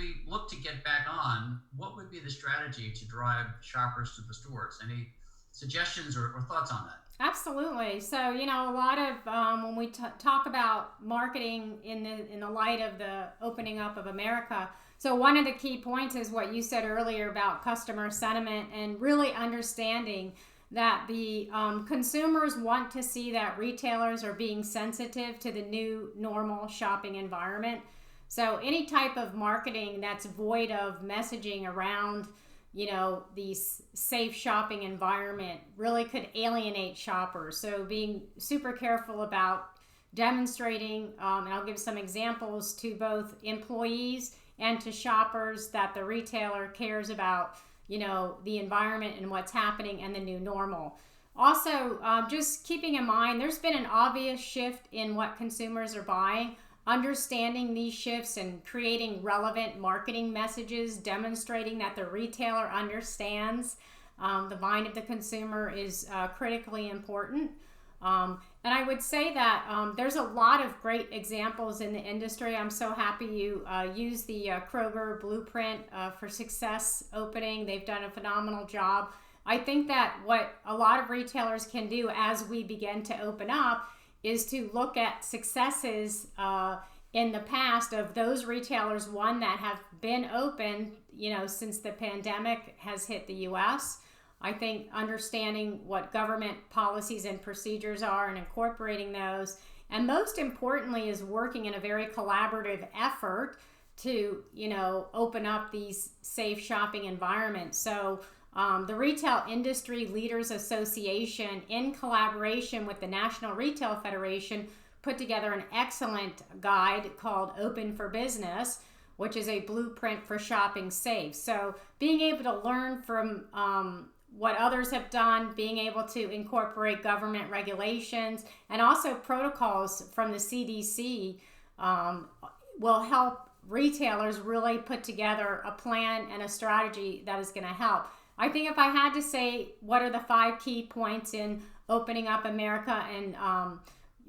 we look to get back on, what would be the strategy to drive shoppers to the stores? Any suggestions or thoughts on that? Absolutely. So, a lot of when we talk about marketing in the light of the opening up of America, so one of the key points is what you said earlier about customer sentiment and really understanding that the consumers want to see that retailers are being sensitive to the new normal shopping environment. So, any type of marketing that's void of messaging around the safe shopping environment really could alienate shoppers. So being super careful about demonstrating, and I'll give some examples to both employees and to shoppers that the retailer cares about, the environment and what's happening and the new normal. Also, just keeping in mind, there's been an obvious shift in what consumers are buying. Understanding these shifts and creating relevant marketing messages demonstrating that the retailer understands the mind of the consumer is critically important. And I would say that there's a lot of great examples in the industry. I'm so happy you use the Kroger Blueprint for Success opening. They've done a phenomenal job. I think that what a lot of retailers can do as we begin to open up is to look at successes in the past of those retailers, one, that have been open, since the pandemic has hit the U.S. I think understanding what government policies and procedures are and incorporating those, and most importantly is working in a very collaborative effort to, open up these safe shopping environments. So the Retail Industry Leaders Association, in collaboration with the National Retail Federation, put together an excellent guide called Open for Business, which is a blueprint for shopping safe. So being able to learn from what others have done, being able to incorporate government regulations and also protocols from the CDC will help retailers really put together a plan and a strategy that is going to help. I think if I had to say what are the 5 key points in opening up America and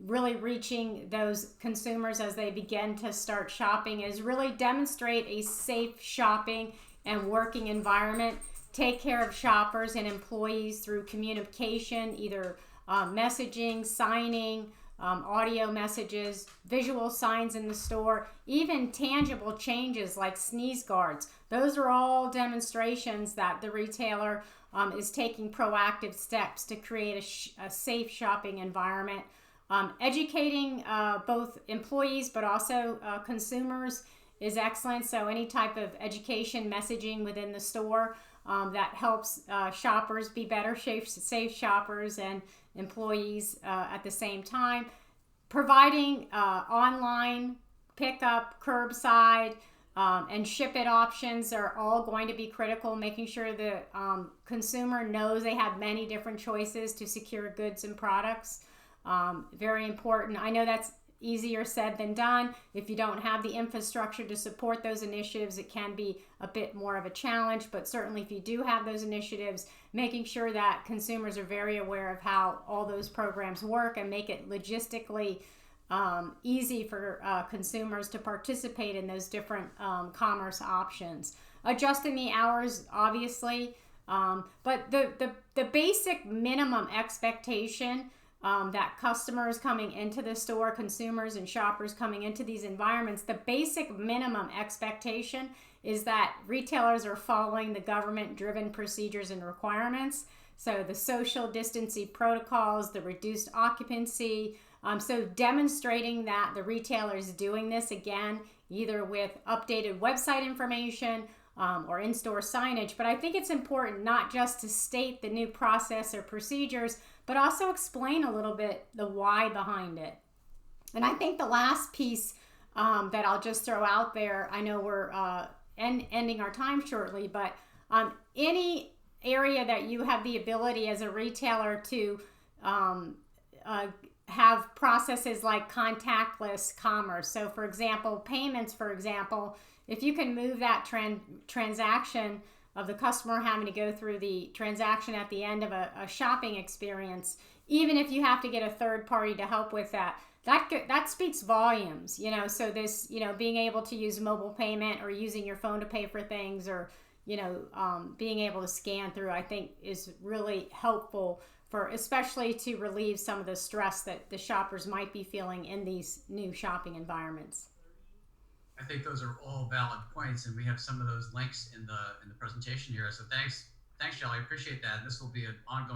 really reaching those consumers as they begin to start shopping, is really demonstrate a safe shopping and working environment. Take care of shoppers and employees through communication, either messaging, signing, audio messages, visual signs in the store, even tangible changes like sneeze guards. Those are all demonstrations that the retailer is taking proactive steps to create a safe shopping environment. Educating both employees but also consumers is excellent. So any type of education messaging within the store that helps shoppers be better safe shoppers and employees at the same time. Providing online pickup, curbside, and ship it options are all going to be critical. Making sure the consumer knows they have many different choices to secure goods and products. Very important. I know that's easier said than done. If you don't have the infrastructure to support those initiatives, it can be a bit more of a challenge, but certainly if you do have those initiatives, making sure that consumers are very aware of how all those programs work and make it logistically easy for consumers to participate in those different commerce options. Adjusting the hours, obviously, but the basic minimum expectation that customers coming into the store, consumers and shoppers coming into these environments, the basic minimum expectation is that retailers are following the government-driven procedures and requirements. So the social distancing protocols, the reduced occupancy. So demonstrating that the retailer is doing this, again, either with updated website information or in-store signage. But I think it's important not just to state the new process or procedures, but also explain a little bit the why behind it. And I think the last piece that I'll just throw out there, I know we're ending our time shortly, but any area that you have the ability as a retailer to have processes like contactless commerce. So for example, payments, for example, if you can move that transaction of the customer having to go through the transaction at the end of a shopping experience, even if you have to get a third party to help with that, that speaks volumes, you know. So this, you know, being able to use mobile payment or using your phone to pay for things, or you know, being able to scan through, I think is really helpful for, especially to relieve some of the stress that the shoppers might be feeling in these new shopping environments. I think those are all valid points, and we have some of those links in the presentation here. So thanks, Shelley. I appreciate that. This will be an ongoing